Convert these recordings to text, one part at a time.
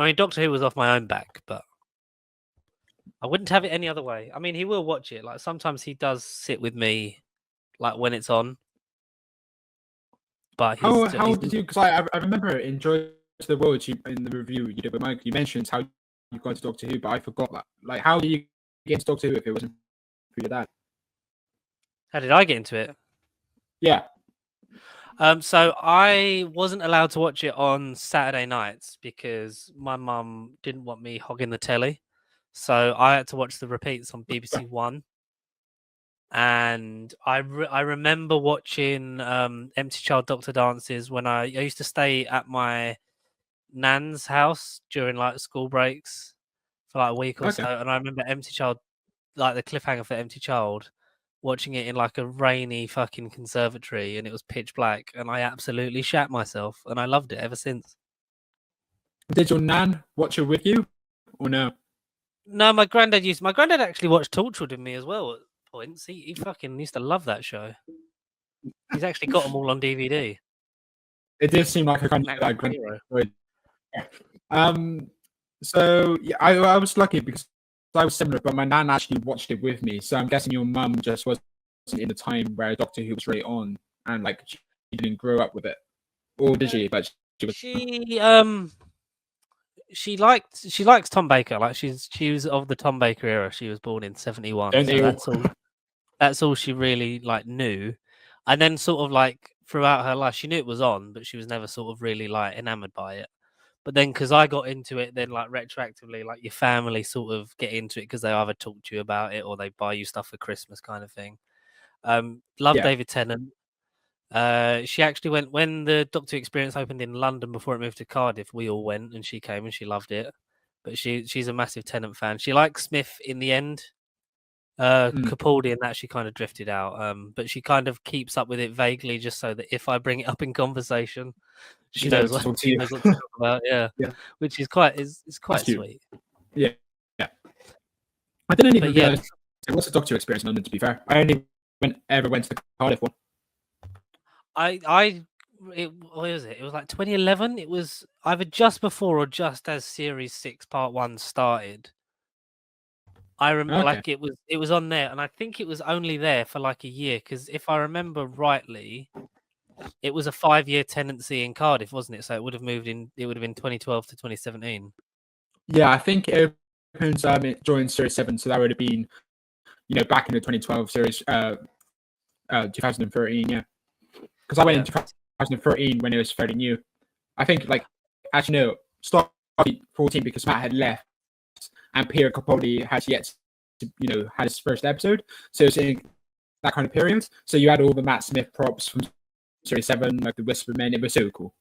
I mean, Doctor Who was off my own back, but I wouldn't have it any other way. I mean, he will watch it. Like sometimes he does sit with me, like when it's on. But how did you? Because I remember in Joy to the World, in the review you did with Mike, you mentioned how you got into Doctor Who, but I forgot that. Like, how did you get into Doctor Who if it wasn't for your dad? How did I get into it? Yeah. So I wasn't allowed to watch it on Saturday nights because my mum didn't want me hogging the telly. So I had to watch the repeats on BBC One. And I remember watching Empty Child Doctor Dances when I used to stay at my nan's house during like school breaks for like a week or so. And I remember Empty Child, like the cliffhanger for Empty Child, watching it in like a rainy fucking conservatory, and it was pitch black, and I absolutely shat myself, and I loved it ever since. Did your nan watch it with you, or no? No, my granddad actually watched Torchwood with me as well at points. He fucking used to love that show. He's actually got them all on DVD. It did seem like a kind of like So yeah, I was lucky because I was similar, but my nan actually watched it with me. So I'm guessing your mum just wasn't in the time where Doctor Who was really on, and like she didn't grow up with it, or did she? But she likes Tom Baker. Like she was of the Tom Baker era. She was born in 1971. So that's all she really like knew. And then sort of like throughout her life, she knew it was on, but she was never sort of really like enamored by it. But then because I got into it, then like retroactively, like your family sort of get into it because they either talk to you about it or they buy you stuff for Christmas kind of thing. David Tennant. She actually went when the Doctor Experience opened in London before it moved to Cardiff. We all went and she came and she loved it. But she's a massive Tennant fan. She likes Smith in the end. Capaldi and that she kind of drifted out. But she kind of keeps up with it vaguely just so that if I bring it up in conversation, she knows what to talk about. Yeah. Which is quite sweet. Yeah. I didn't even realize it was a Doctor Experience in London, to be fair. I only ever went to the Cardiff one. What was it? It was like 2011. It was either just before or just as Series 6 Part 1 started. I remember like it was on there, and I think it was only there for like a year because if I remember rightly, it was a 5-year tenancy in Cardiff, wasn't it? So it would have moved in. It would have been 2012 to 2017. Yeah, I think it opens during Series 7, so that would have been, back in the 2012 series, 2013. Yeah, because I went in 2013 when it was fairly new. I think actually no, start 14 because Matt had left. And Peter Capaldi has yet to, had his first episode. So it's in that kind of period. So you had all the Matt Smith props from Series 7, like the Whisper Men. It was so cool.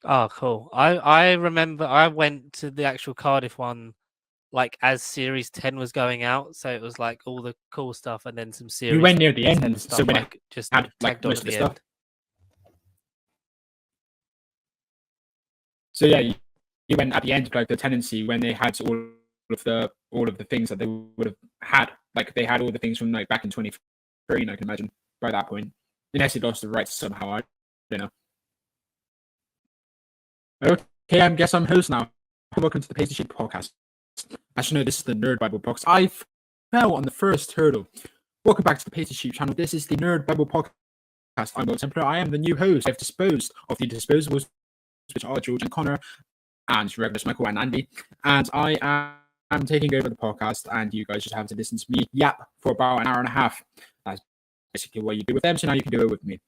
Oh, cool. I remember I went to the actual Cardiff one like as Series 10 was going out. So it was like all the cool stuff and then some Series. You went near the end and stuff, so when like just had tagged on at the end. So yeah, you went at the end of like the tenancy when they had all of the things that they would have had. Like they had all the things from like back in 2013, I can imagine, by that point. Unless they lost the rights somehow, I don't know. Okay, I guess I'm host now. Welcome to the Pasty Sheep podcast. As you know, this is the Nerd Bible Box. I fell on the first hurdle. Welcome back to the Pasty Sheep channel. This is the Nerd Bible podcast. I'm Templar. I am the new host. I've disposed of the disposables, which are George and Connor, and regulars Michael and Andy, and I am taking over the podcast, and you guys just have to listen to me yap for about an hour and a half. That's basically what you do with them, so now you can do it with me.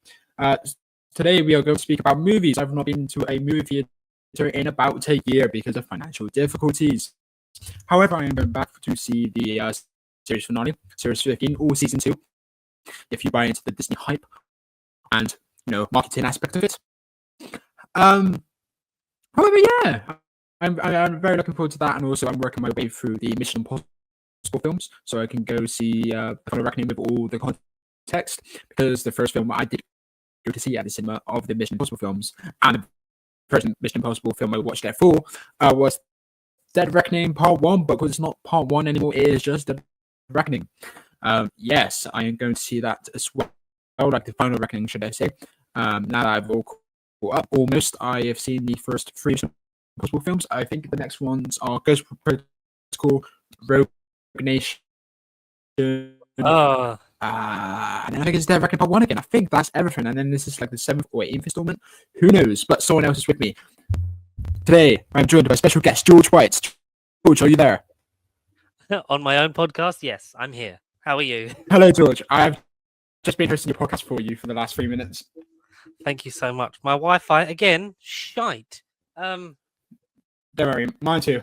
Today we are going to speak about movies. I've not been to a movie theater in about a year because of financial difficulties. However, I am going back to see the series finale, series 15, or season 2, if you buy into the Disney hype and marketing aspect of it. However, yeah, I'm very looking forward to that, and also I'm working my way through the Mission Impossible films, so I can go see The Final Reckoning with all the context, because the first film I did go to see at the cinema of the Mission Impossible films, and the first Mission Impossible film I watched there for was Dead Reckoning Part 1, but because it's not Part 1 anymore, it is just Dead Reckoning. Yes, I am going to see that as well, like The Final Reckoning, should I say. Now that I've all up almost, I have seen the first 3 Impossible films. I think the next ones are Ghost Protocol, Rogue Nation. Oh, And then I think it's Dead Reckoning Part 1 again. I think that's everything. And then this is like the 7th or 8th installment. Who knows? But someone else is with me. Today, I'm joined by special guest George White. George, are you there? on my own podcast? Yes, I'm here. How are you? Hello, George. I've just been hosting your podcast for you for the last 3 minutes. Thank you so much. My Wi-Fi, again, shite. Don't worry, mine too.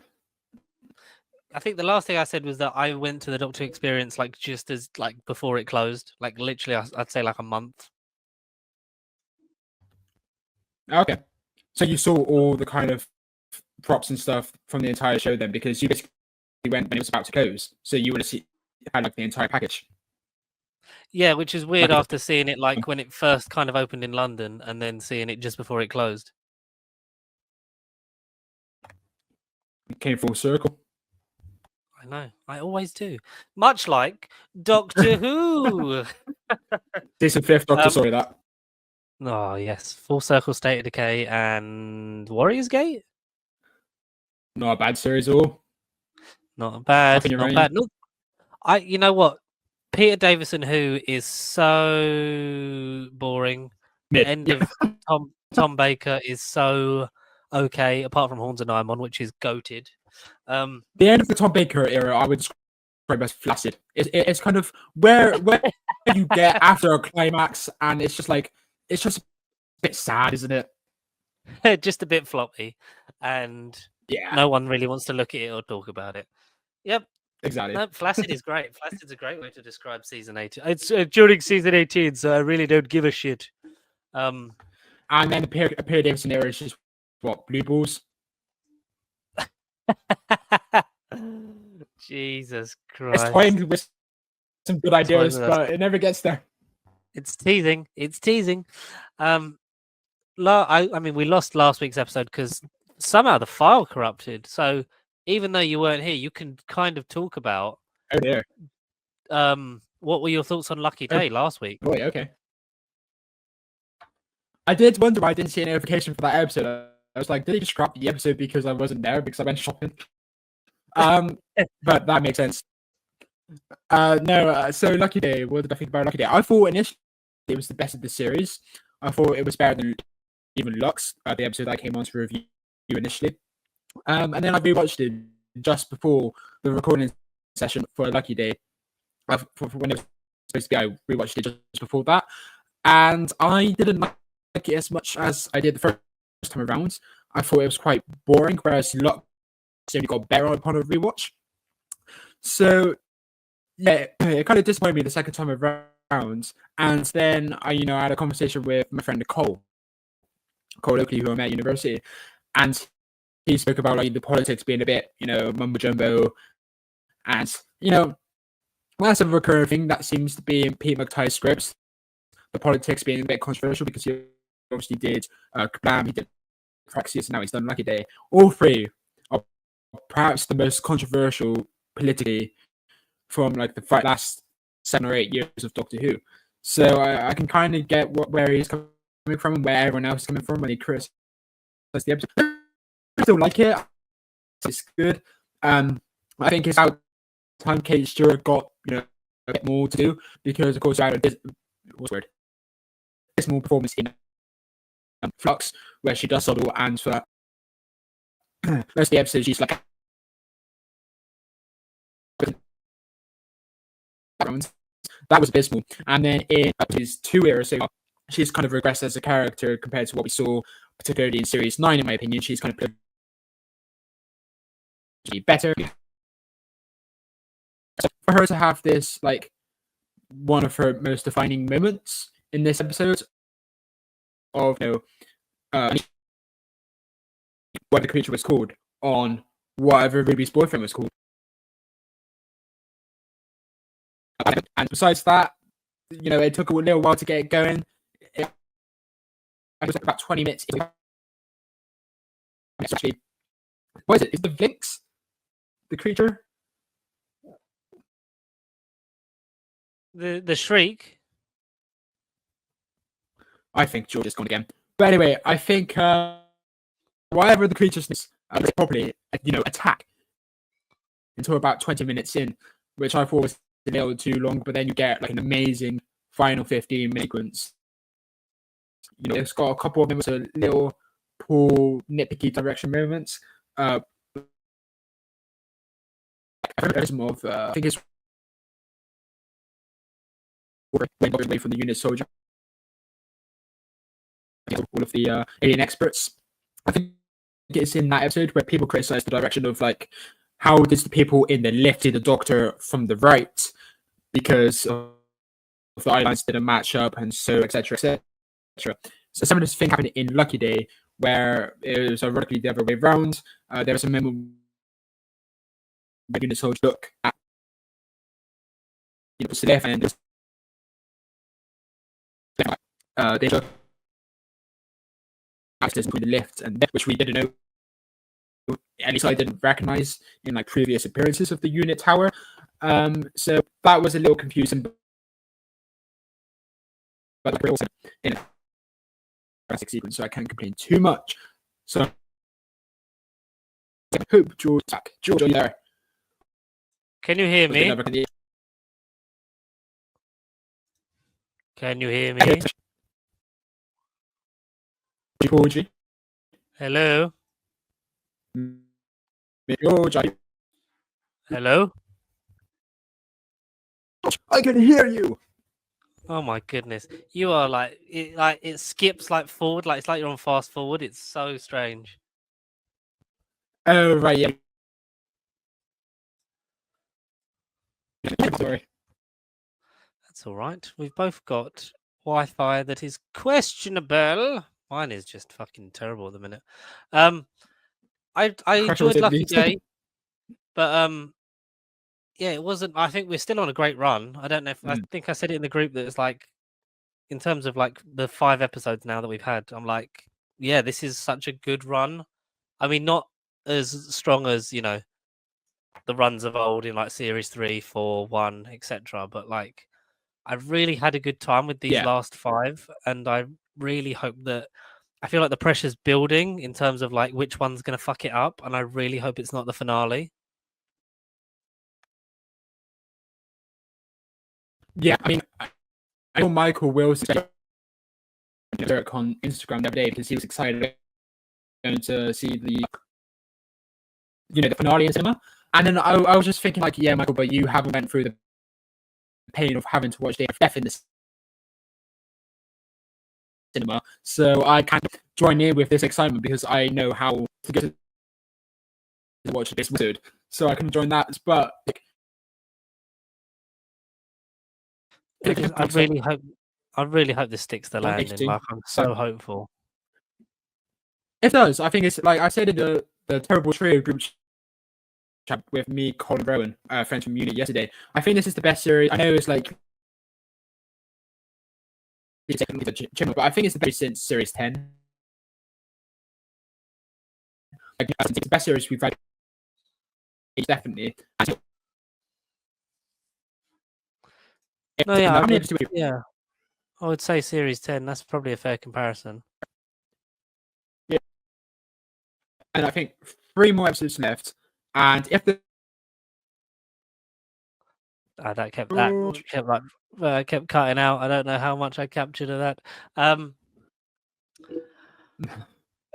I think the last thing I said was that I went to the Doctor Experience like just as like before it closed, like literally, I'd say like a month. Okay. So you saw all the kind of props and stuff from the entire show then, because you basically went when it was about to close. So you would have had like the entire package. Yeah, which is weird Like, after seeing it like when it first kind of opened in London and then seeing it just before it closed. it came full circle. I know, I always do. Much like Doctor Who. Season 5th Doctor, sorry that. Oh yes, Full Circle, State of Decay, and Warriors Gate. Not a bad series at all. Not bad. Nothing Not around. bad. No, you know what? Peter Davison Who is so boring. The end of Tom Baker is so okay, apart from Horns and Nymon, which is goated. The end of the Tom Baker era, I would describe as flaccid. It's kind of where you get after a climax, and it's just a bit sad, isn't it? Just a bit floppy, and Yeah, no one really wants to look at it or talk about it. Yep. exactly. No, flaccid is great. Flaccid's a great way to describe season 18. It's during season 18, so I really don't give a shit. And then the Peter Davison era is just what, blue balls. Jesus Christ! It's toying with some good ideas, but it never gets there. It's teasing. It's teasing. I mean, we lost last week's episode because somehow the file corrupted. So even though you weren't here, you can kind of talk about. Oh dear. What were your thoughts on Lucky Day last week? Boy, okay. I did wonder why I didn't see a notification for that episode. I was like, did they just scrap the episode because I wasn't there because I went shopping? But that makes sense. So Lucky Day, what did I think about Lucky Day? I thought initially it was the best of the series. I thought it was better than even Lux, the episode I came on to review initially. And then I rewatched it just before the recording session for Lucky Day. For when it was supposed to be, I rewatched it just before that. And I didn't like it as much as I did the first time around. I thought it was quite boring, whereas Lux only got better upon a rewatch. So yeah, it kind of disappointed me the second time around. And then I had a conversation with my friend Nicole Oakley, who I met at university, and he spoke about like the politics being a bit, mumbo jumbo, and that's a recurring thing that seems to be in Pete McTighe's scripts. The politics being a bit controversial because he obviously did Kablam, he did Praxis, and now he's done Lucky Day. All three are perhaps the most controversial politically from like the last 7 or 8 years of Doctor Who. So I can kind of get where he's coming from and where everyone else is coming from when he criticizes the episode. I still like it. It's good. I think it's out time Kate Stewart got a bit more to do because of course I had a dismal performance in Flux where she does subtle, and for most of the episode she's like that was abysmal. And then in his 2 era, so she's kind of regressed as a character compared to what we saw, particularly in series 9, in my opinion. She's kind of better. So for her to have this, like, one of her most defining moments in this episode of, what the creature was called on whatever Ruby's boyfriend was called. And besides that, it took a little while to get it going. It was like about 20 minutes. Actually, what is it? Is the Vinx the creature? The Shriek. I think George is gone again. But anyway, I think whatever the creature's properly, attack until about 20 minutes in, which I thought was a little too long. But then you get like an amazing final 15 minutes. It's got a couple of them with a little poor nitpicky direction moments. I think it's away from the unit soldier. All of the alien experts. I think it's in that episode where people criticize the direction of like how does the people in the lift see the Doctor from the right because of the eye lines didn't match up and so etc etc. So some of this thing happened in Lucky Day where it was ironically the other way around. There was a moment where unit soldiers look at the left and they look access to the lift and which we didn't know, at least I didn't recognize in like previous appearances of the unit tower. So that was a little confusing, but also in a classic sequence, so I can't complain too much. So I hope George back. George, are you there? Can you hear me? Can you hear me? Georgie. Hello? George, hello? I can hear you. Oh my goodness. You are like it skips like forward, like it's like you're on fast forward. It's so strange. Oh right, yeah. Sorry. That's all right. We've both got Wi-Fi that is questionable. Mine is just fucking terrible at the minute. I enjoyed Lucky Day, but yeah, it wasn't. I think we're still on a great run. I don't know if I think I said it in the group that it's like, in terms of like the 5 episodes now that we've had, I'm like, yeah, this is such a good run. I mean, not as strong as the runs of old in like series 3, 4, 1, etc. But like, I've really had a good time with these last 5, and I really hope that. I feel like the pressure's building in terms of like which one's going to fuck it up, and I really hope it's not the finale. Yeah, I mean, I know Michael Wilson on Instagram the other day because he was excited to see the the finale in cinema, and then I was just thinking like, yeah, Michael, but you haven't went through the pain of having to watch Day of Death in the cinema, so I kind of join in with this excitement because I know how to get to watch this episode, so I can join that. But I really hope this sticks the landing. Like, I'm so hopeful. It does. I think it's like I said in the Terrible Trio group chat with me, Colin Rowan, friends from uni yesterday. I think this is the best series. I know it's like but I think it's the best since series 10. Like, it's the best series we've read. Definitely. No, yeah, I would say series 10. That's probably a fair comparison. Yeah, and I think 3 more episodes left, and if the that kept cutting out. I don't know how much I captured of that. Are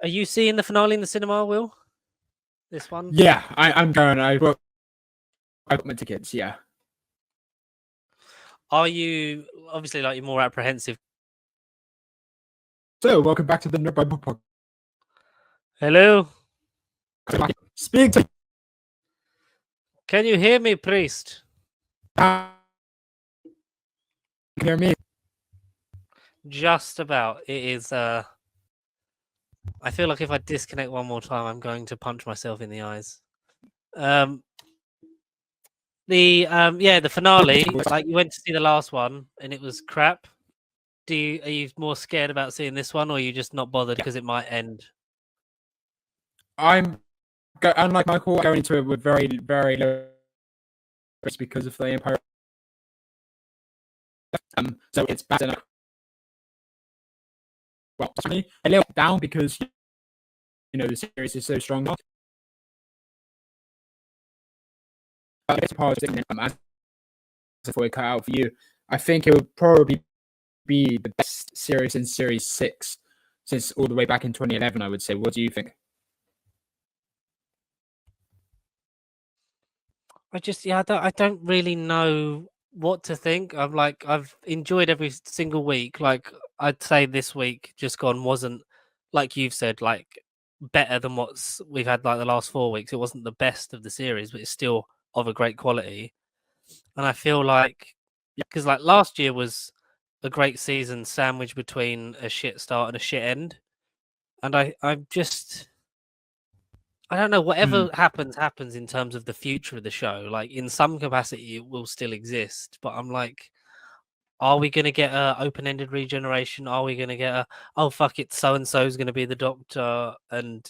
you seeing the finale in the cinema, Will? This one? Yeah, I'm going. I got my tickets. Yeah. Are you obviously like you're more apprehensive? So, welcome back to the Nerd Bible Podcast. Hello. Speak to. Can you hear me, priest? Can you hear me? Just about. It is. I feel like if I disconnect one more time, I'm going to punch myself in the eyes. The finale. Like, you went to see the last one and it was crap. Are you more scared about seeing this one, or are you just not bothered because it might end? I'm unlike Michael, going into it with very, very low risk because of the Empire. So it's bad enough. Well, a little down because the series is so strong. as before we cut out for you, I think it would probably be the best series in Series 6 since all the way back in 2011, I would say. What do you think? I don't really know what to think. I've enjoyed every single week. Like I'd say this week just gone wasn't, like you've said, like better than what's we've had like the last 4 weeks. It wasn't the best of the series, but it's still of a great quality. And I feel like because like last year was a great season sandwiched between a shit start and a shit end. And I don't know. Hmm. Whatever happens in terms of the future of the show. Like in some capacity, it will still exist. But I'm like, are we going to get a open-ended regeneration? Are we going to get a oh fuck it, so and so is going to be the Doctor, and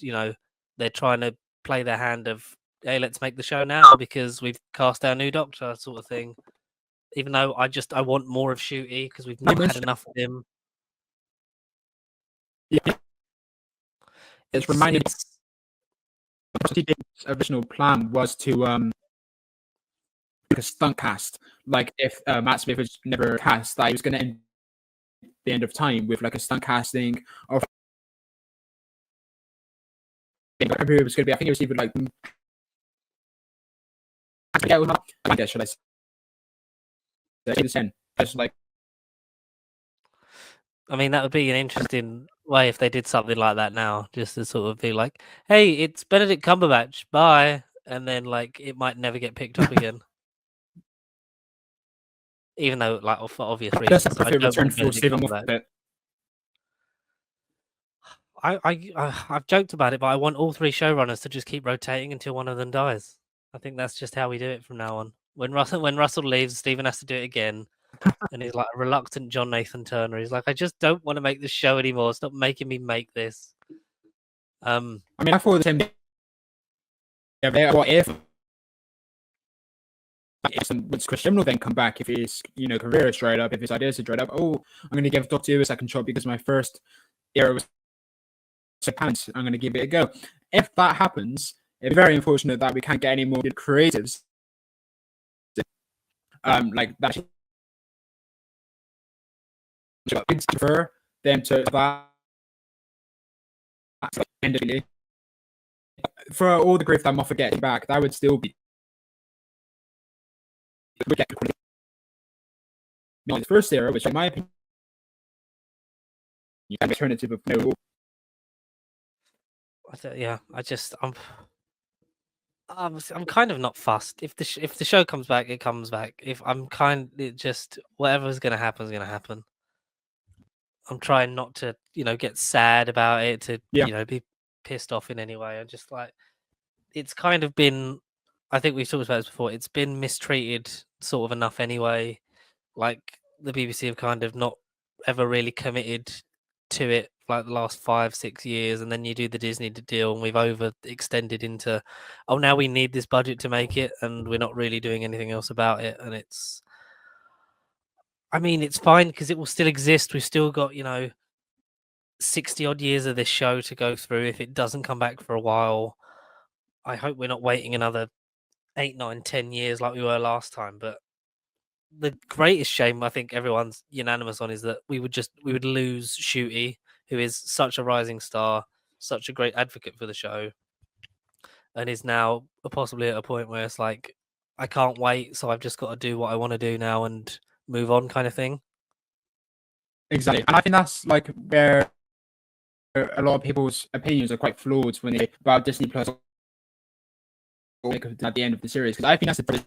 they're trying to play their hand of hey, let's make the show now because we've cast our new Doctor sort of thing. Even though I want more of Shooty because we've not had enough of him. Yeah, it's reminded original plan was to a stunt cast. Like if Matt Smith was never cast, that he was going to end the end of time with like a stunt casting of. I think it was going to be. I think it was even like. Yeah, I guess should I say? Just like. I mean, that would be an interesting way if they did something like that now, just to sort of be like, "Hey, it's Benedict Cumberbatch, bye," and then like it might never get picked up again. Even though, like, for obvious Just a reasons, I perfect don't return want for Benedict Stephen Cumberbatch. Moffat. I've joked about it, but I want all three showrunners to just keep rotating until one of them dies. I think that's just how we do it from now on. When Russell leaves, Stephen has to do it again, and he's like a reluctant John Nathan Turner. He's like, I just don't want to make this show anymore. Stop making me make this. I mean, I thought the same. Yeah, what if would Chris Chibnall then come back if his career is dried up, if his ideas are dried up? Oh, I'm going to give Doctor Who a second shot because my first era was so pants. I'm going to give it a go. If that happens, it's very unfortunate that we can't get any more good creatives. Like that. I'd prefer them to that for all the grief that Moffat getting back. That would still be. The first era, which in my opinion, you can turn it to no. Yeah, I'm kind of not fussed. If the show comes back, it comes back. If it just whatever's gonna happen is gonna happen. I'm trying not to, get sad about it, to, be pissed off in any way. I just like it's kind of been. I think we've talked about this before. It's been mistreated sort of enough anyway. Like the BBC have kind of not ever really committed to it like the last 5-6 years, and then you do the Disney deal, and we've overextended into, oh, now we need this budget to make it, and we're not really doing anything else about it, and I mean, it's fine because it will still exist. We've still got 60 odd years of this show to go through. If it doesn't come back for a while, I hope we're not waiting another 8, 9, 10 years like we were last time. But the greatest shame I think everyone's unanimous on is that we would lose Shooty, who is such a rising star, such a great advocate for the show, and is now possibly at a point where it's like I can't wait, so I've just got to do what I want to do now and move on, kind of thing. Exactly, and I think that's like where a lot of people's opinions are quite flawed when they about Disney Plus at the end of the series, because I think that's the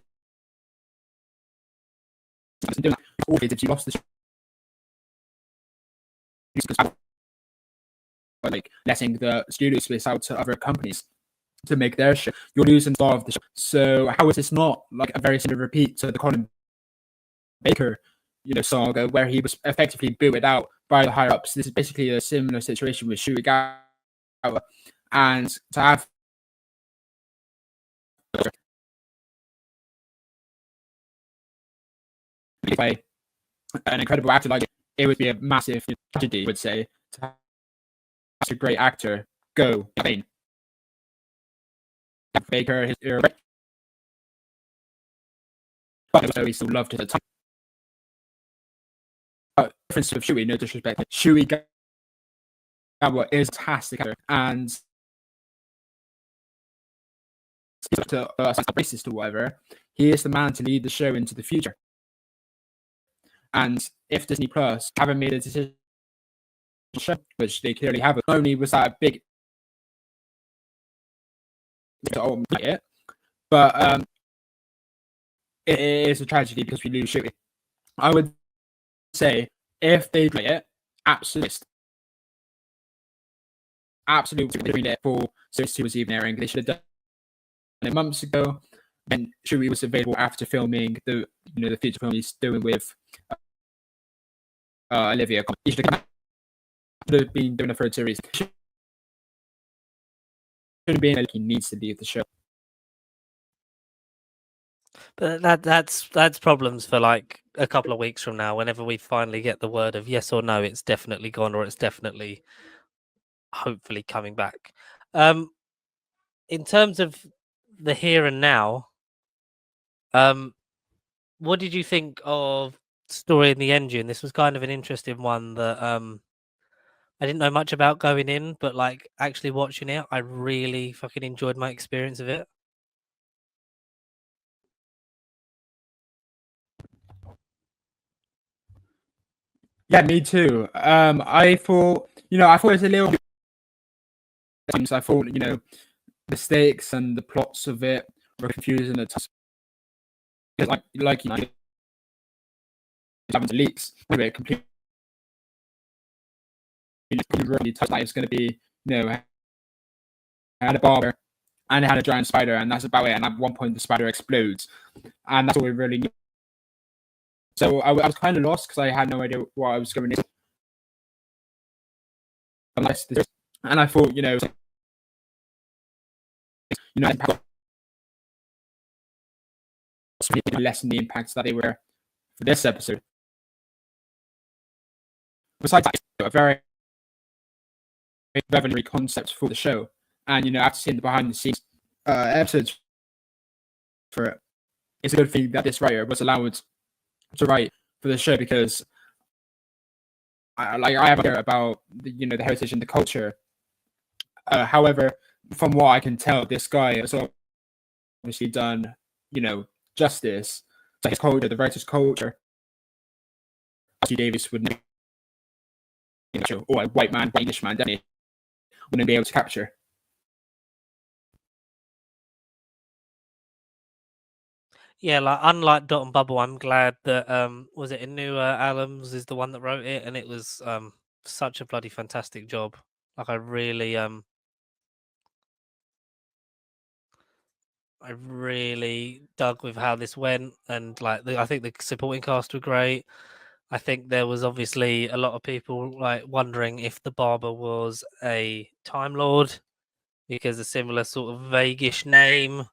if you lost the like letting the studio space out to other companies to make their show, you're losing star of the show. So how is this not like a very similar repeat to the Colin Baker, saga where he was effectively booted out by the higher ups? This is basically a similar situation with Shuigawa, and to have play an incredible actor like it would be a massive tragedy, I would say, to have such a great actor go. Baker, his but he still loved it at the time. But difference with Shui, no disrespect, Shui Gawa is a fantastic actor, and to racist or whatever, he is the man to lead the show into the future. And if Disney Plus haven't made a decision, which they clearly haven't, not only was that a big it, but it is a tragedy because we lose Shui. I would say if they play it, absolutely doing it for series 2 was even airing. They should have done it months ago. And Shui was available after filming the feature film he's doing with Olivia. He should have been doing a third series. Should have been like he needs to leave the show. But that's problems for like a couple of weeks from now. Whenever we finally get the word of yes or no, it's definitely gone, or it's definitely, hopefully, coming back. In terms of the here and now, what did you think of Story in the Engine? This was kind of an interesting one that I didn't know much about going in, but like actually watching it, I really fucking enjoyed my experience of it. Yeah, me too. I thought it was a little bit. I thought the stakes and the plots of it were confusing at times. Like having to leaks, anyway, completely. Really touched that it's going to be had a barber and it had a giant spider, and that's about it. And at one point, the spider explodes, and that's all we really knew. So I was kind of lost because I had no idea what I was going into. And I thought, lessen the impacts that they were for this episode. Besides that, a very revelatory concept for the show, and after seeing the behind the scenes episodes for it, it's a good thing that this writer was allowed to write for the show because I have heard about the heritage and the culture. However, from what I can tell, this guy has obviously done justice to his culture, the writer's culture. Davis would never, or a white man, English man, definitely wouldn't be able to capture. Yeah, like unlike Dot and Bubble, I'm glad that was it Inua Adams is the one that wrote it, and it was such a bloody fantastic job. Like I really dug with how this went, and like I think the supporting cast were great. I think there was obviously a lot of people like wondering if the barber was a Time Lord because a similar sort of vaguish name,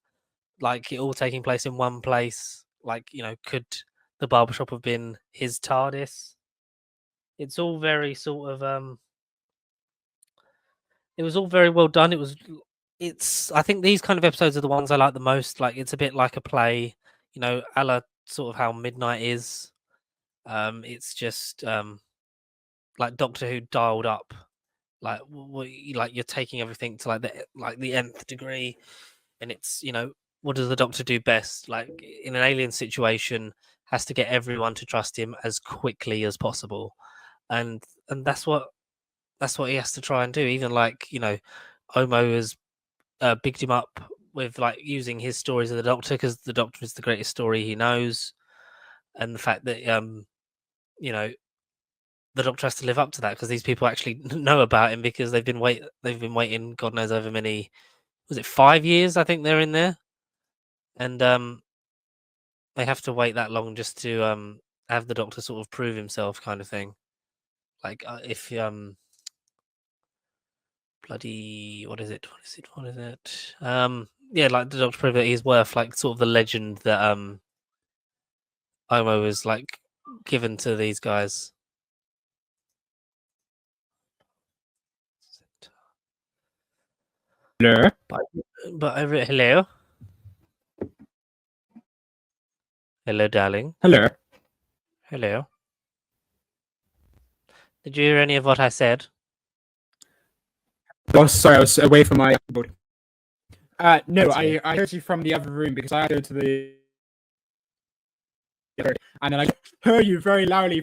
like it all taking place in one place. Like could the barbershop have been his TARDIS? It's all very sort of it was all very well done. I think these kind of episodes are the ones I like the most. Like it's a bit like a play, a la sort of how Midnight is. It's just like Doctor Who dialed up. Like like you're taking everything to like the nth degree, and it's what does the Doctor do best? Like in an alien situation, has to get everyone to trust him as quickly as possible, and that's what he has to try and do. Even like Omo has bigged him up with like using his stories of the Doctor because the Doctor is the greatest story he knows, and the fact that the Doctor has to live up to that because these people actually know about him because they've been waiting God knows over many, was it 5 years? I think they're in there, and they have to wait that long just to have the Doctor sort of prove himself, kind of thing. Like if bloody what is it? Yeah, like the Doctor prove that he's worth like sort of the legend that Omo was like given to these guys. Hello. But hello. Hello, darling. Hello. Hello. Did you hear any of what I said? Oh, sorry, I was away from my board. No, That's weird. I heard you from the other room because I had to go to the other, and then I heard you very loudly.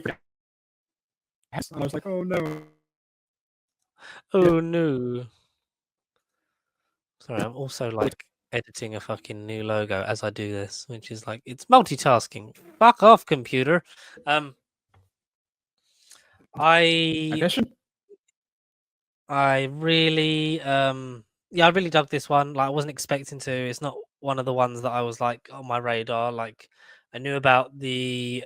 And I was like, oh no. Oh no. Sorry, I'm also like editing a fucking new logo as I do this, which is like it's multitasking. Fuck off, computer. I Edition? I really yeah, I really dug this one. Like I wasn't expecting to. It's not one of the ones that I was like on my radar. Like I knew about the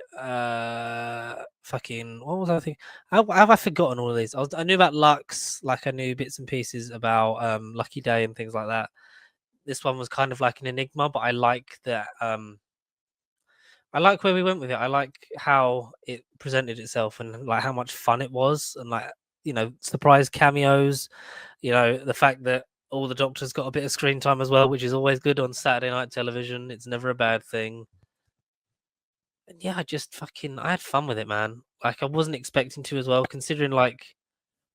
fucking what was I thinking? How have I forgotten all of these? I knew about Lux, like I knew bits and pieces about Lucky Day and things like that. This one was kind of like an enigma, but I like that I like where we went with it. I like how it presented itself and like how much fun it was and like surprise cameos, the fact that all the doctors got a bit of screen time as well, which is always good on Saturday night television. It's never a bad thing. And yeah, I had fun with it, man. Like I wasn't expecting to as well, considering like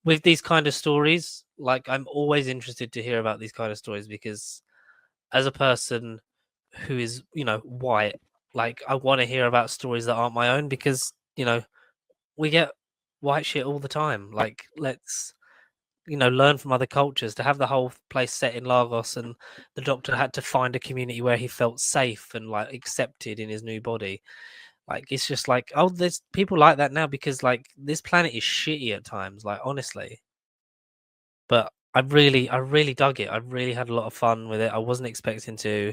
with these kind of stories, like I'm always interested to hear about these kind of stories because as a person who is, white, like I want to hear about stories that aren't my own because, we get white shit all the time. Like let's learn from other cultures. To have the whole place set in Lagos and the doctor had to find a community where he felt safe and like accepted in his new body. Like it's just like, oh, there's people like that now because like this planet is shitty at times, like honestly. But I really dug it. I really had a lot of fun with it. I wasn't expecting to.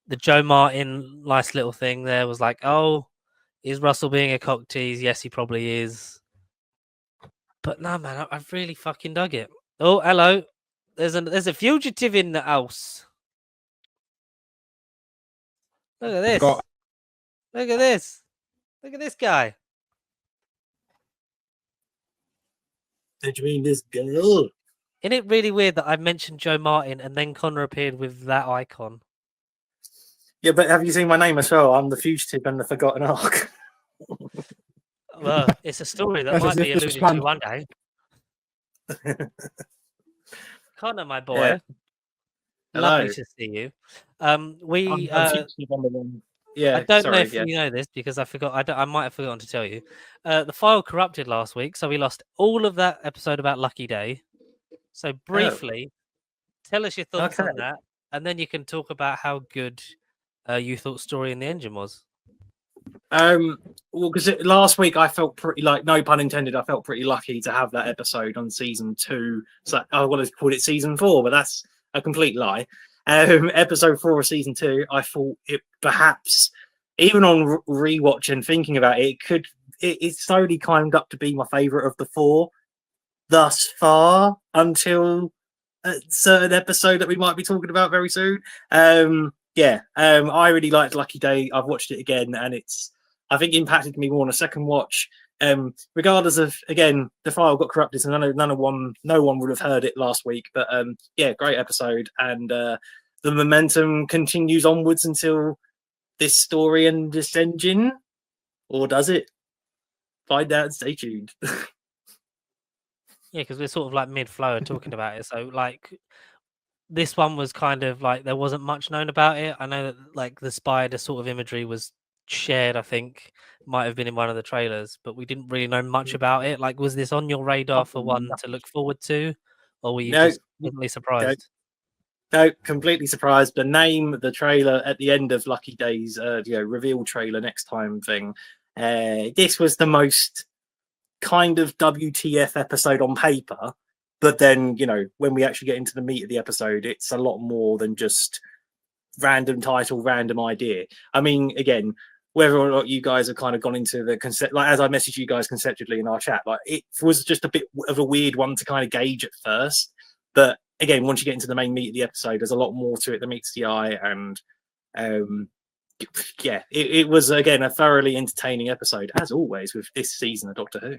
The Joe Martin nice little thing there was like, oh, is Russell being a cock tease? Yes, he probably is. But no, man, I really fucking dug it. Oh, hello. There's a fugitive in the house. Look at this. Got Look at this. Look at this guy. Did you mean this girl? Isn't it really weird that I mentioned Joe Martin and then Connor appeared with that icon? Yeah, but have you seen my name as well? I'm the fugitive and the forgotten ark. Well, it's a story that That's might as if be this was alluded to planned. one day. Connor, my boy. Yeah. Lovely Hello. to see you. I'm fugitive on the one. Yeah, I don't know sorry. if Yeah. you know this because I forgot. I might have forgotten to tell you. The file corrupted last week, so we lost all of that episode about Lucky Day. So briefly, tell us your thoughts Okay. on that, and then you can talk about how good you thought Story in the Engine was. Well, because last week I felt pretty like, no pun intended, I felt pretty lucky to have that episode on season 2. So I wanted to call it season 4, but that's a complete lie. Episode 4 of season 2, I thought it perhaps, even on rewatch and thinking about it, it slowly climbed up to be my favorite of the 4 thus far until a certain episode that we might be talking about very soon. I really liked Lucky Day. I've watched it again, and I think impacted me more on a second watch. Regardless of, again, the file got corrupted, so no one would have heard it last week. But great episode, and the momentum continues onwards until this story and this engine, or does it? Find out. Stay tuned. Yeah, because we're sort of like mid-flow and talking about it. So like this one was kind of like there wasn't much known about it. I know that like the spider sort of imagery was shared, I think might have been in one of the trailers, but we didn't really know much about it. Like, was this on your radar for one to look forward to, or were you No, just pleasantly surprised? No, completely surprised. The name, the trailer at the end of Lucky Days, reveal trailer next time thing. This was the most kind of WTF episode on paper, but then when we actually get into the meat of the episode, it's a lot more than just random title, random idea. I mean, again, whether or not you guys have kind of gone into the concept, like as I messaged you guys conceptually in our chat, like it was just a bit of a weird one to kind of gauge at first, but again, once you get into the main meat of the episode, there's a lot more to it that meets the eye, and it was again a thoroughly entertaining episode, as always with this season of Doctor Who.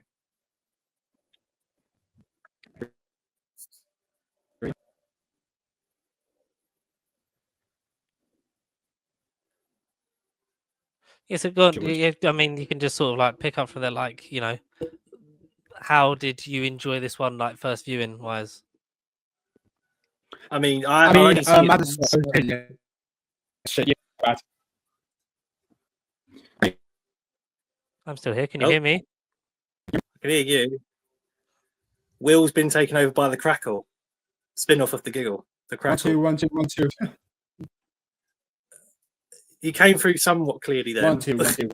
It's a good. George. I mean, you can just sort of like pick up from there, like how did you enjoy this one, like first viewing wise? I mean, I I've mean, only seen it as once. shit, yeah, bad. I'm still here. Can you Oh, hear me? I can hear you. Will's been taken over by the crackle. Spin off of the giggle. The crackle. 1 2 1 2 1 2. You came through somewhat clearly then. 1 2 1 2.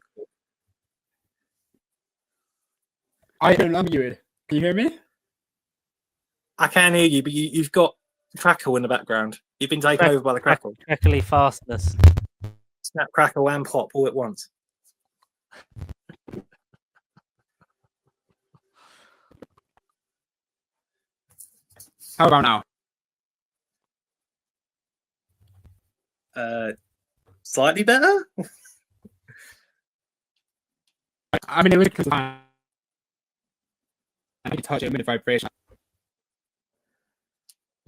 I am unmuted. Can you hear me? I can hear you, but you've got crackle in the background. You've been taken over by the crackle. Crackly fastness. Snap, crackle, and pop all at once. How about now? Slightly better. I mean, it would because I can touch it with vibration.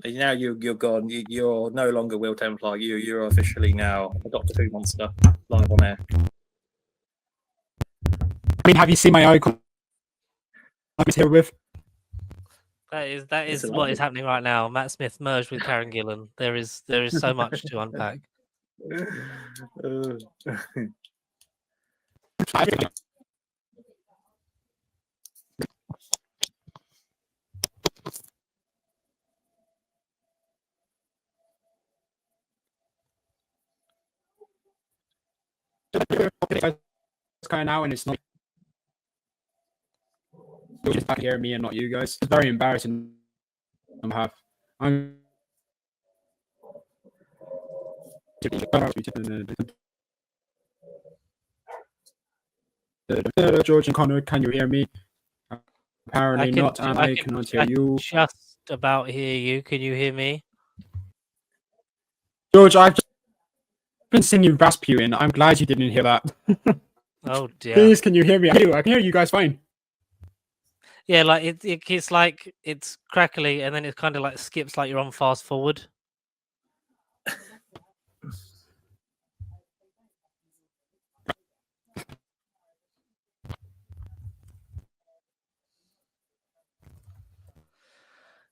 Now you're gone. You're no longer Will Templar. You're officially now a Doctor Who monster live on air. I mean, have you seen my icon? I was here with. That It's is a what lovely- is happening right now. Matt Smith merged with Karen Gillan. There is so much to unpack. It's kind of now, and it's not. You're just back hearing me and not you guys. It's very embarrassing. I'm. George and Connor, can you hear me? Apparently not, and I cannot hear you. Just about hear you. Can you hear me? George, I've just been singing Rasputin. I'm glad you didn't hear that. Oh dear. Please, can you hear me? I can hear you guys fine. Yeah, like it's like it's crackly, and then it kind of like skips like you're on fast forward.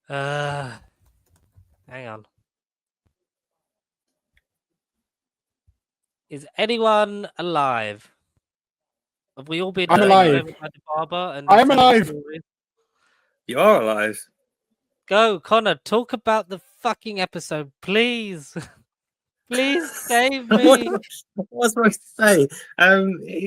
Hang on. Is anyone alive? Have we all been I'm taken alive. over by the barber? And I am telling alive. stories? You are alive. Go, Connor. Talk about the fucking episode, please. Please save me. What was I supposed to say?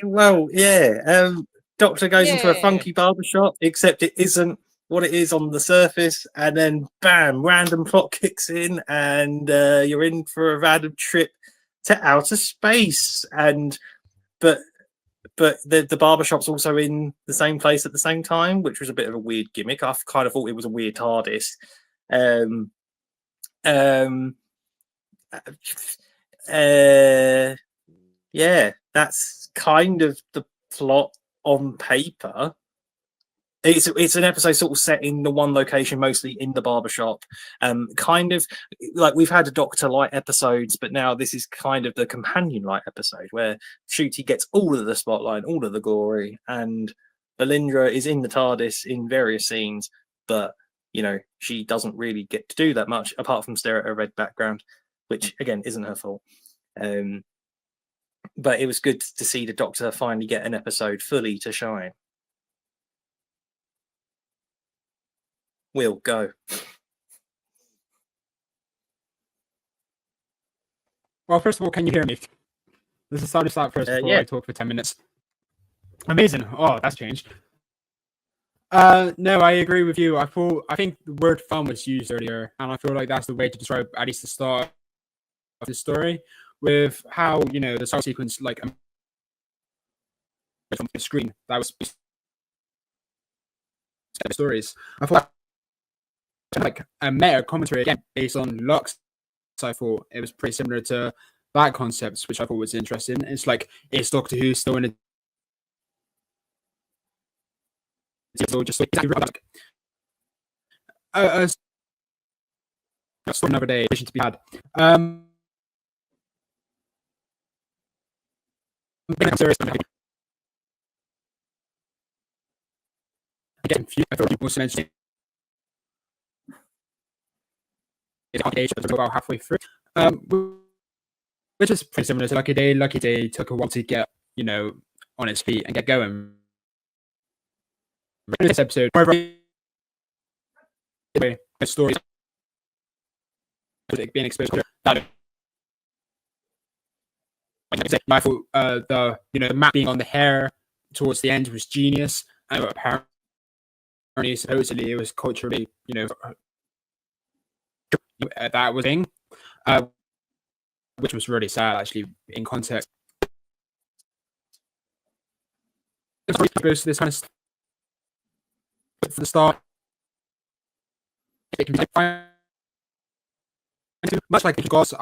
Well, yeah. Doctor goes into a Yeah. funky barbershop, except it isn't what it is on the surface, and then bam, random plot kicks in, and you're in for a random trip to outer space. But the barbershop's also in the same place at the same time, which was a bit of a weird gimmick. I kind of thought it was a weird TARDIS. Yeah, that's kind of the plot on paper. It's an episode sort of set in the one location, mostly in the barbershop. Kind of like we've had a Doctor Light episodes, but now this is kind of the companion light episode where Shooty gets all of the spotlight, all of the glory, and Belindra is in the TARDIS in various scenes, but she doesn't really get to do that much apart from stare at a red background, which again isn't her fault. But it was good to see the Doctor finally get an episode fully to shine. We'll go. Well, first of all, can you hear me? This is how to start first before Yeah. I talk for 10 minutes. Amazing. Oh, that's changed. No, I agree with you. I think the word fun was used earlier, and I feel like that's the way to describe at least the start of the story, with how the start sequence like on the screen that was stories. I thought like a meta commentary again based on Lux. So I thought it was pretty similar to that concept, which I thought was interesting. It's like is Doctor Who still in a just like another day to be had. serious. Again, I thought people mentioned it's on age about halfway through. Which is pretty similar to Lucky Day. Lucky Day took a while to get, on its feet and get going. In this episode, the story being exposed to that. I thought the map being on the hair towards the end was genius. And apparently, supposedly, it was culturally, that was thing, which was really sad, actually, in context. Goes to this kind of stuff for the start. It can be much like the gods.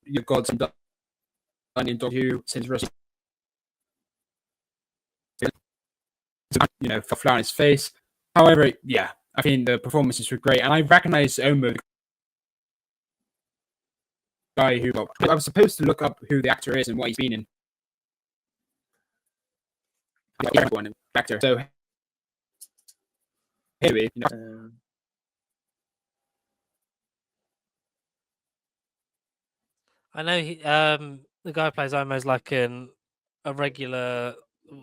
Your gods and in Doctor Who since fell flat on his face. However, yeah, I think the performances were great, and I recognize Omo, the guy who I was supposed to look up who the actor is and what he's been in. Actor. So anyway, I know the guy who plays Omo is like a regular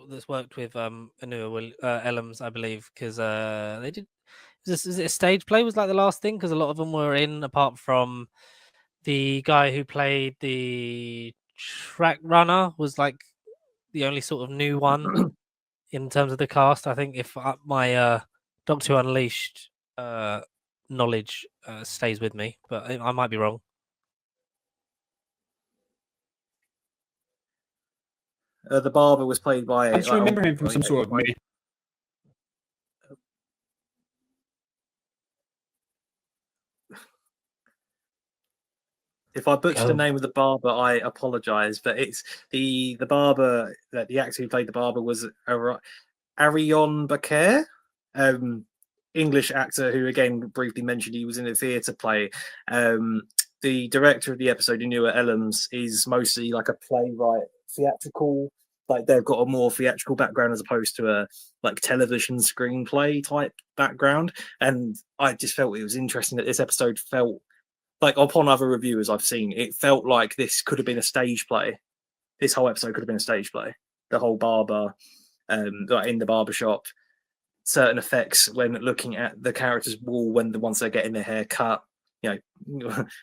that's worked with Anua Ellams, I believe, because they did. Is it a stage play? Was like the last thing because a lot of them were in, apart from the guy who played the track runner was like the only sort of new one in terms of the cast. I think if my Doctor Who Unleashed knowledge stays with me, but I might be wrong. The barber was played by. I just remember him from some sort of movie. If I butchered the name of the barber, I apologize. But it's the barber that the actor who played the barber was Arion Bakir, English actor who again briefly mentioned he was in a theatre play. The director of the episode, Anua Ellams, is mostly like a playwright, theatrical. Like they've got a more theatrical background as opposed to a like television screenplay type background. And I just felt it was interesting that this episode felt like, upon other reviewers I've seen, it felt like this could have been a stage play. This whole episode could have been a stage play. The whole barber, like in the barber shop, certain effects when looking at the character's wall once they're getting their hair cut,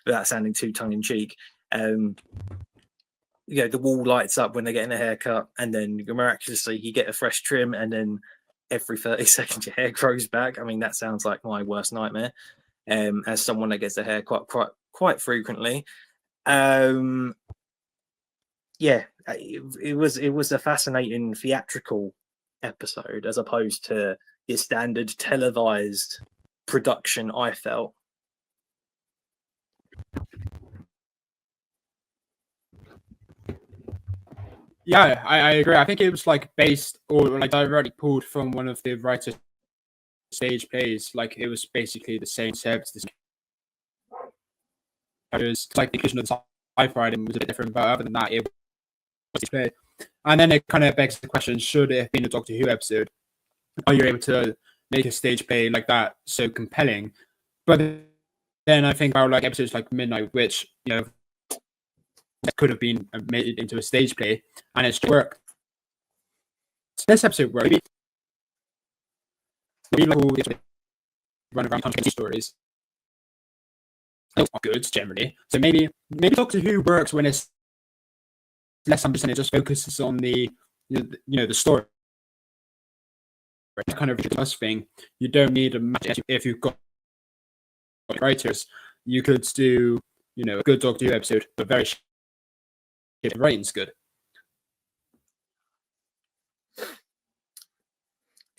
without sounding too tongue in cheek. The wall lights up when they're getting their hair cut, and then miraculously you get a fresh trim, and then every 30 seconds your hair grows back. I mean, that sounds like my worst nightmare. As someone that gets their hair quite frequently. It was a fascinating theatrical episode as opposed to your standard televised production, I felt. Yeah, I agree. I think it was like based or like directly pulled from one of the writer's stage plays. Like it was basically the same concept. It was like the inclusion of the sci-fi was a bit different, but other than that, it was a play. And then it kind of begs the question: should it have been a Doctor Who episode? Are you able to make a stage play like that so compelling? But then I think about like episodes like Midnight Witch, that could have been made into a stage play, and it's worked. This episode worked. Maybe all these run around country stories are good generally. So maybe Doctor Who works when it's less ambitious and it just focuses on the story. It's kind of a plus thing. You don't need a magic if you've got writers. You could do a good Doctor Who episode, but very the writing's good.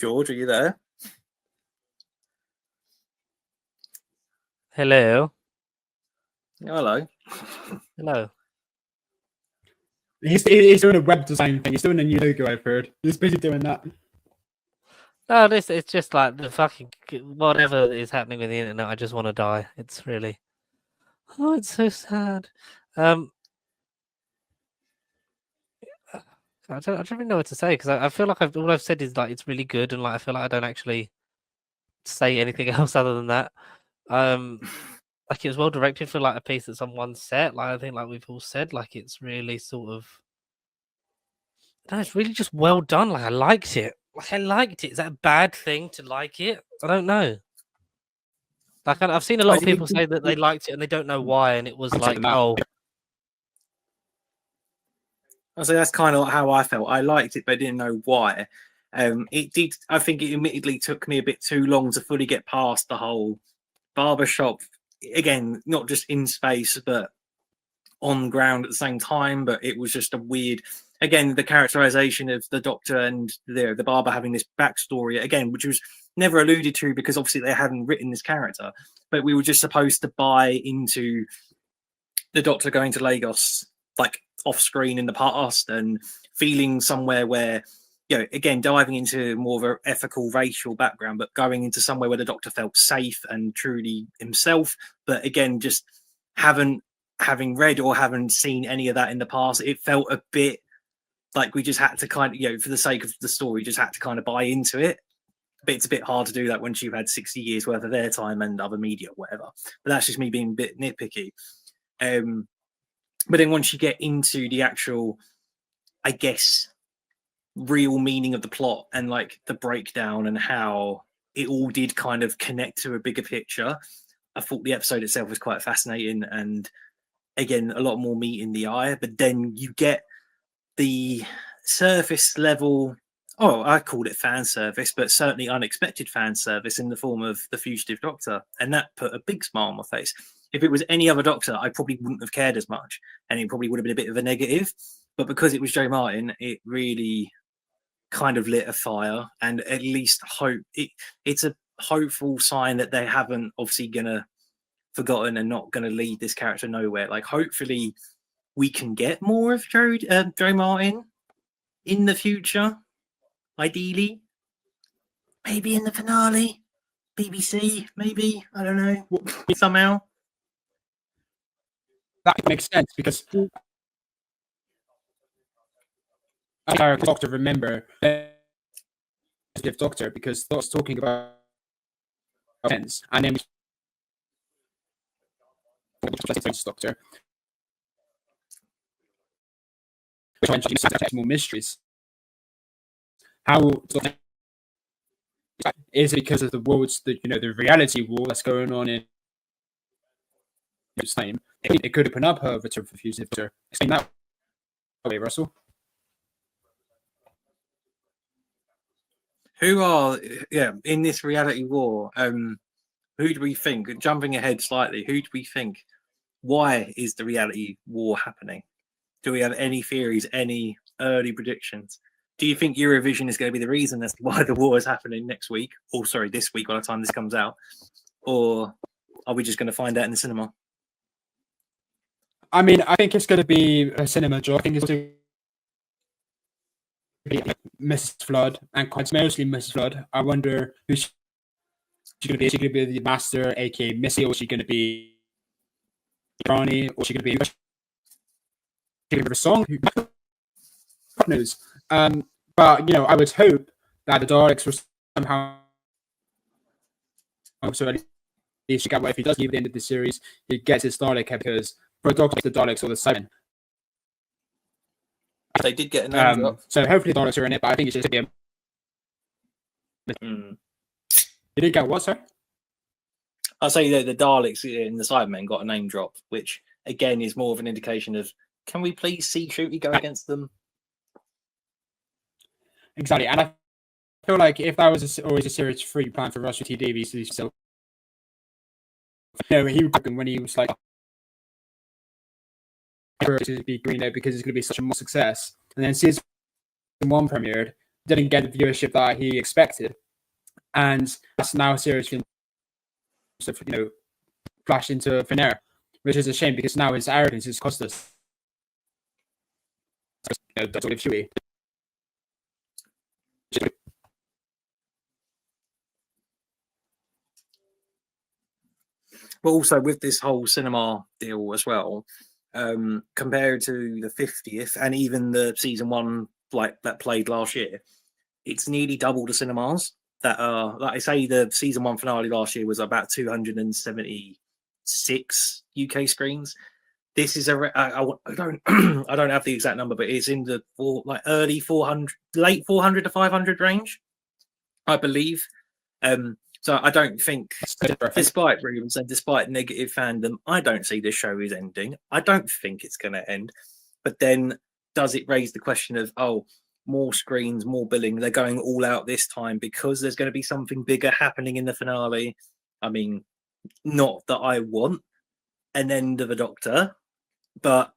George, are you there? Hello. Hello. Hello. He's doing a web design thing. He's doing a new logo, I've heard. He's busy doing that. No, it's just like the fucking whatever is happening with the internet. I just want to die. It's really, it's so sad. don't really know what to say because I feel like all I've said is like it's really good, and like I feel like I don't actually say anything else other than that. Like it was well directed for like a piece that's on one set. Like I think like we've all said, like it's really sort of no, it's really just well done. Like I liked it. Like I liked it. Is that a bad thing to like it? I don't know. Like I've seen a lot of people say that they liked it and they don't know why, and it was like, oh, I say that's kind of how I felt. I liked it, but I didn't know why. It did. I think it admittedly took me a bit too long to fully get past the whole barbershop. Again, not just in space, but on ground at the same time. But it was just a weird. Again, the characterization of the Doctor and the barber having this backstory again, which was never alluded to because obviously they hadn't written this character, but we were just supposed to buy into the Doctor going to Lagos like off screen in the past and feeling somewhere where, you know, again, diving into more of an ethical racial background, but going into somewhere where the Doctor felt safe and truly himself. But again, just having read or haven't seen any of that in the past, it felt a bit like we just had to kind of, you know, for the sake of the story, just had to kind of buy into it. But it's a bit hard to do that once you've had 60 years worth of airtime and other media or whatever. But that's just me being a bit nitpicky. But then once you get into the actual, I guess, real meaning of the plot and like the breakdown and how it all did kind of connect to a bigger picture, I thought the episode itself was quite fascinating and again a lot more meat in the eye. But then you get the surface level, I called it fan service, but certainly unexpected fan service in the form of the Fugitive Doctor, and that put a big smile on my face. If it was any other Doctor, I probably wouldn't have cared as much, and it probably would have been a bit of a negative. But because it was Joe Martin, it really kind of lit a fire, and at least it's a hopeful sign that they haven't obviously gonna forgotten and not gonna lead this character nowhere. Like hopefully we can get more of Joe Martin in the future, ideally. Maybe in the finale, BBC, maybe, I don't know, somehow. That makes sense because I Doctor remember Doctor because I was talking about friends, and then Doctor, which mentioned more mysteries. How is it because of the world's the reality war that's going on in time? It could open up her return for Fugitive Doctor. Explain that way, Russell. Who are in this reality war? Who do we think? Jumping ahead slightly, who do we think? Why is the reality war happening? Do we have any theories? Any early predictions? Do you think Eurovision is going to be the reason as to why the war is happening next week? Or sorry, this week by the time this comes out? Or are we just going to find out in the cinema? I mean, I think it's going to be a cinema job. I think it's going to be Mrs. Flood, and it's mostly Mrs. Flood. I wonder who she's going to be. Is she going to be the Master, aka Missy, or is she going to be Ronnie, or is she going to be a song? Who knows? But I would hope that the Daleks were somehow so at least you get what if he does leave at the end of the series, he gets his Dalek head because for a Doctor, the Daleks or the Seven. They did get a name drop. So hopefully the Daleks are in it, but I think it's just a You did get what, sir? I'll say that the Daleks in the Cybermen got a name drop, which again is more of an indication of can we please see Shooty go against them? Exactly, and I feel like if that was always a series 3 plan for Russell T Davies, so he would when he was like to be Green Note because it's going to be such a more success, and then season 1 premiered, didn't get the viewership that he expected, and that's now a series flashed into thin air, which is a shame because now his arrogance has cost us. That's what Shooty. But also with this whole cinema deal as well, compared to the 50th and even the season 1 that played last year, it's nearly double the cinemas that are, like I say, the season 1 finale last year was about 276 UK screens. This is I don't I don't have the exact number, but it's in the early 400, late 400 to 500 range, I believe. So I don't think, despite rumors and despite negative fandom, I don't see this show is ending. I don't think it's going to end. But then, does it raise the question of, more screens, more billing? They're going all out this time because there's going to be something bigger happening in the finale. I mean, not that I want an end of a Doctor, but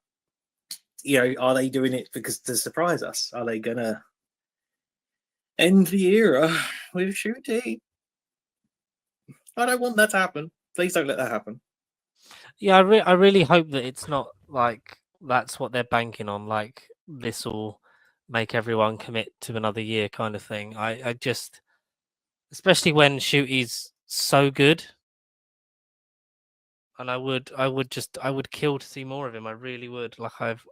are they doing it because to surprise us? Are they going to end the era with Shooty? I don't want that to happen. Please don't let that happen. Yeah, I really hope that it's not like that's what they're banking on. Like this will make everyone commit to another year, kind of thing. I just, especially when Shooty's so good, and I would kill to see more of him. I really would. Like I've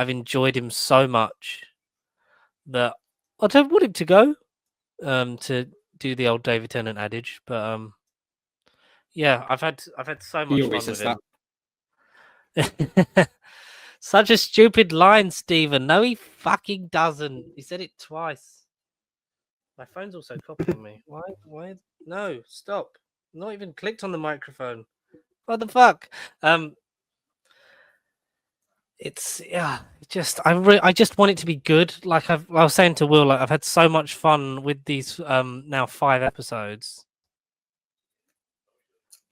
enjoyed him so much that I don't want him to go. To do the old David Tennant adage, but yeah, I've had so much fun with him. Such a stupid line, Stephen. No, he fucking doesn't. He said it twice. My phone's also copying me. Why? No, stop. Not even clicked on the microphone. What the fuck? It's I just want it to be good. Like I was saying to Will, like I've had so much fun with these now 5 episodes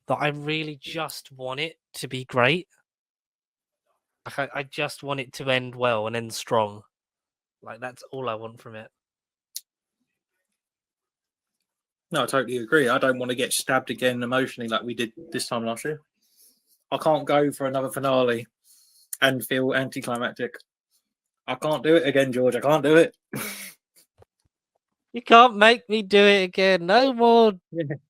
that I really just want it to be great. Like I just want it to end well and end strong. Like that's all I want from it. No, I totally agree. I don't want to get stabbed again emotionally like we did this time last year. I can't go for another finale and feel anticlimactic. I can't do it again, George. I can't do it. You can't make me do it again. No more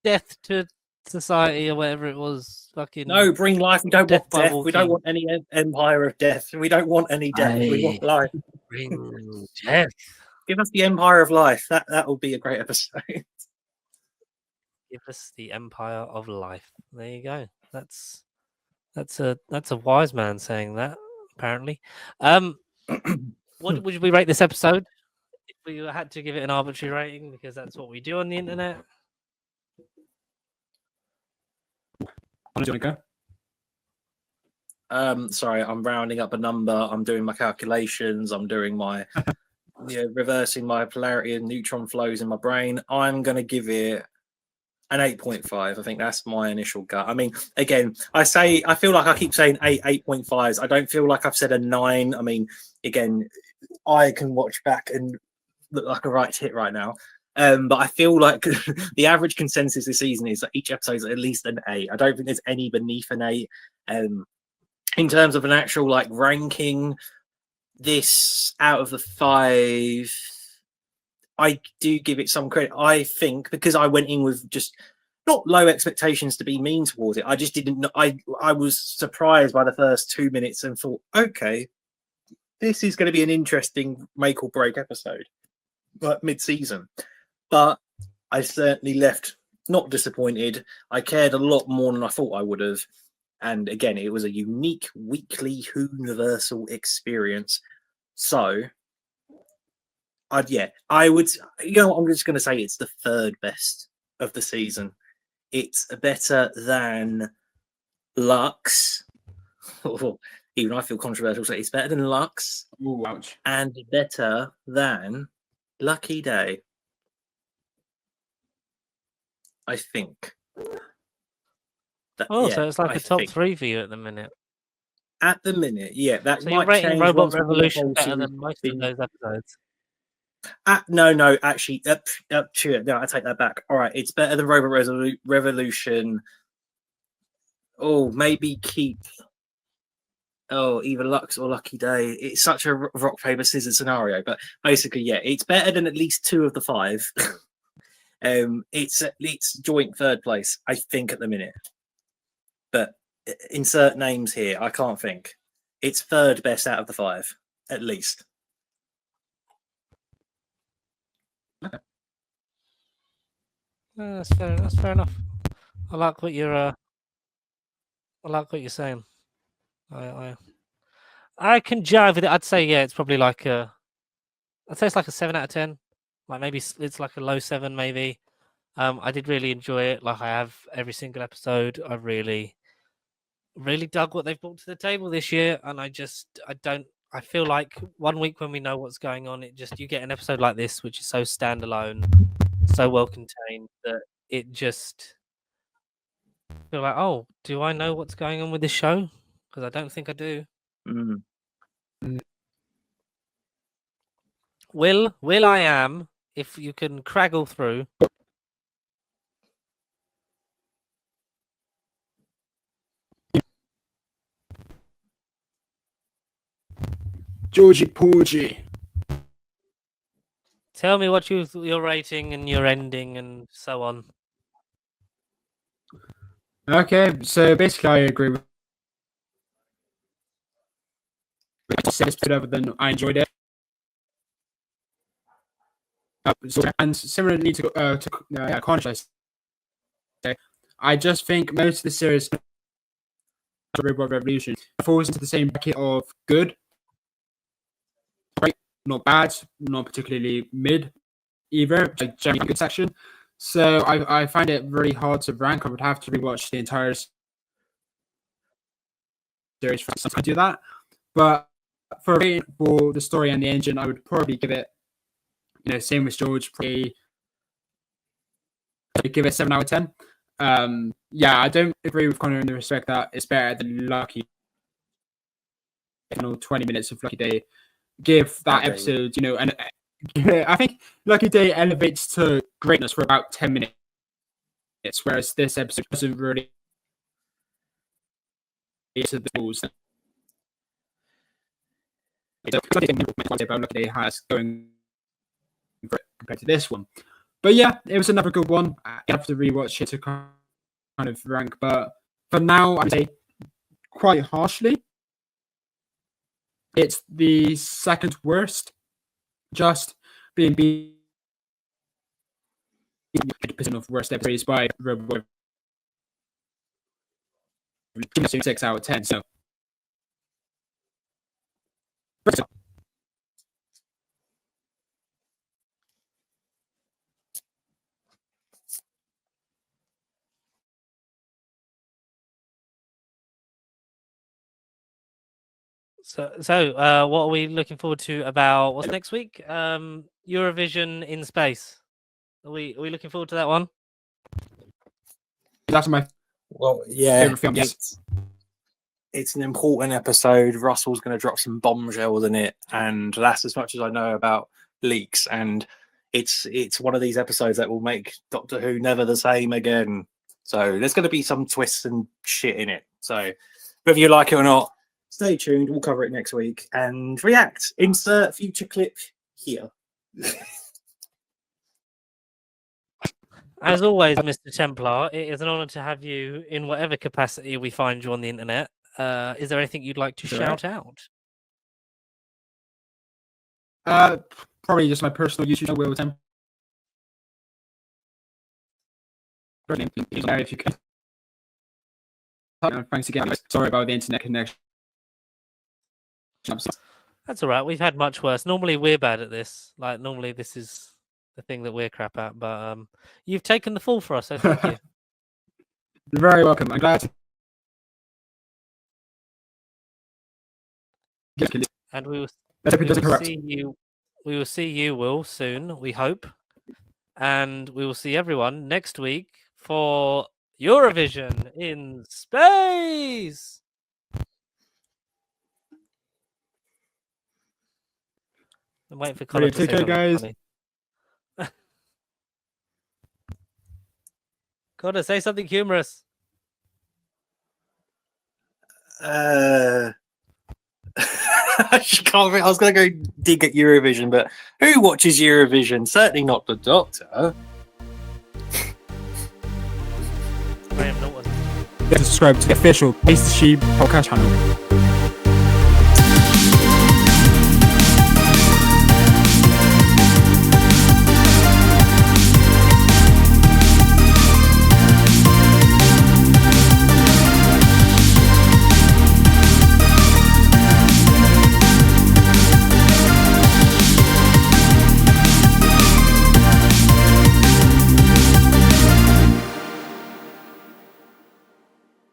death to society or whatever it was. Fucking no, bring life. We don't want death. Walking. We don't want any empire of death. We don't want any death. We want life. Bring death. Give us the empire of life. That would be a great episode. Give us the empire of life. There you go. That's a wise man saying that, apparently. What would we rate this episode if we had to give it an arbitrary rating, because that's what we do on the internet? I'm doing go. Sorry, I'm rounding up a number. I'm doing my calculations. I'm doing my reversing my polarity and neutron flows in my brain. I'm gonna give it an 8.5. I think that's my initial gut. I mean, again, I feel like I keep saying 8.5s. I don't feel like I've said a 9. I mean, again, I can watch back and look like a right tit right now. But I feel like the average consensus this season is that each episode is at least an 8. I don't think there's any beneath an 8. In terms of an actual like ranking, this out of the 5, I do give it some credit. I think because I went in with just not low expectations to be mean towards it. I just didn't know. I was surprised by the first 2 minutes and thought, okay, this is going to be an interesting make or break episode, like mid-season. But I certainly left not disappointed. I cared a lot more than I thought I would have. And again, it was a unique weekly universal experience. So, I would, I'm just going to say it's the 3rd best of the season. It's better than Lux. Even I feel controversial, so it's better than Lux. Ooh, ouch. And better than Lucky Day. I think. So it's like a top 3 for you at the minute. At the minute, yeah. That so might you're rating change. Robot Revolution better than most of those episodes. No, actually, no, I take that back. All right, it's better than Robot Revolution. Oh, maybe keep. Oh, either Lux or Lucky Day. It's such a rock paper scissors scenario, but basically, yeah, it's better than at least 2 of the 5. It's joint 3rd place, I think, at the minute. But insert names here. I can't think. It's 3rd best out of the 5, at least. That's fair. That's fair enough. I like what you're saying. I can jive with it. I'd say it's probably like I'd say it's like a 7 out of 10. Like maybe it's like a low 7, maybe. I did really enjoy it. Like I have every single episode. I really dug what they've brought to the table this year, and I feel like 1 week when we know what's going on, you get an episode like this, which is so standalone, so well contained that it just feel like, oh, do I know what's going on with this show? Because I don't think I do. Mm. Will I am, if you can craggle through. Georgie Porgy. Tell me what your rating and your ending and so on. Okay, so basically I agree with this bit other than I enjoyed it. And similarly to Carnage, I just think most of the series Robot Revolution falls into the same bucket of good, right, not bad, not particularly mid either, like generally good section. So I find it really hard to rank. I would have to rewatch the entire series to do that. But for the story and the engine, I would probably give it, same with George, probably give it 7 out of 10. I don't agree with Connor in the respect that it's better than Lucky. 20 minutes of Lucky Day. Give that episode, and I think Lucky Day elevates to greatness for about 10 minutes, whereas this episode doesn't really to the tools. About Lucky Day has going compared to this one. But yeah, it was another good one. I have to rewatch it to kind of rank, but for now, I'd say quite harshly, it's the second worst, just being 80% of worst episodes by Robo 6 out of 10. So. So, what are we looking forward to about what's next week? Eurovision in space. Are we looking forward to that one? That's my favorite film. Yes, it's an important episode. Russell's going to drop some bombshells in it, and that's as much as I know about leaks. And it's one of these episodes that will make Doctor Who never the same again. So there's going to be some twists and shit in it. So whether you like it or not, stay tuned. We'll cover it next week and react. Insert future clip here. As always, Mr. Templar, it is an honor to have you in whatever capacity we find you on the internet. Is there anything you'd like to shout out? Probably just my personal YouTube channel, Will Templar. If you can. Thanks again. Sorry about the internet connection. That's all right. We've had much worse. Normally we're bad at this. Like normally this is the thing that we're crap at. But you've taken the fall for us, so thank you. You're very welcome. I'm glad. And we will see you, Will, soon. We hope, and we will see everyone next week for Eurovision in space. I'm waiting for Colin to say something guys. funny. Connor, say something humorous. I was going to go dig at Eurovision, but who watches Eurovision? Certainly not the Doctor. Graham Norton. Subscribe to the official Taste the Sheep podcast channel.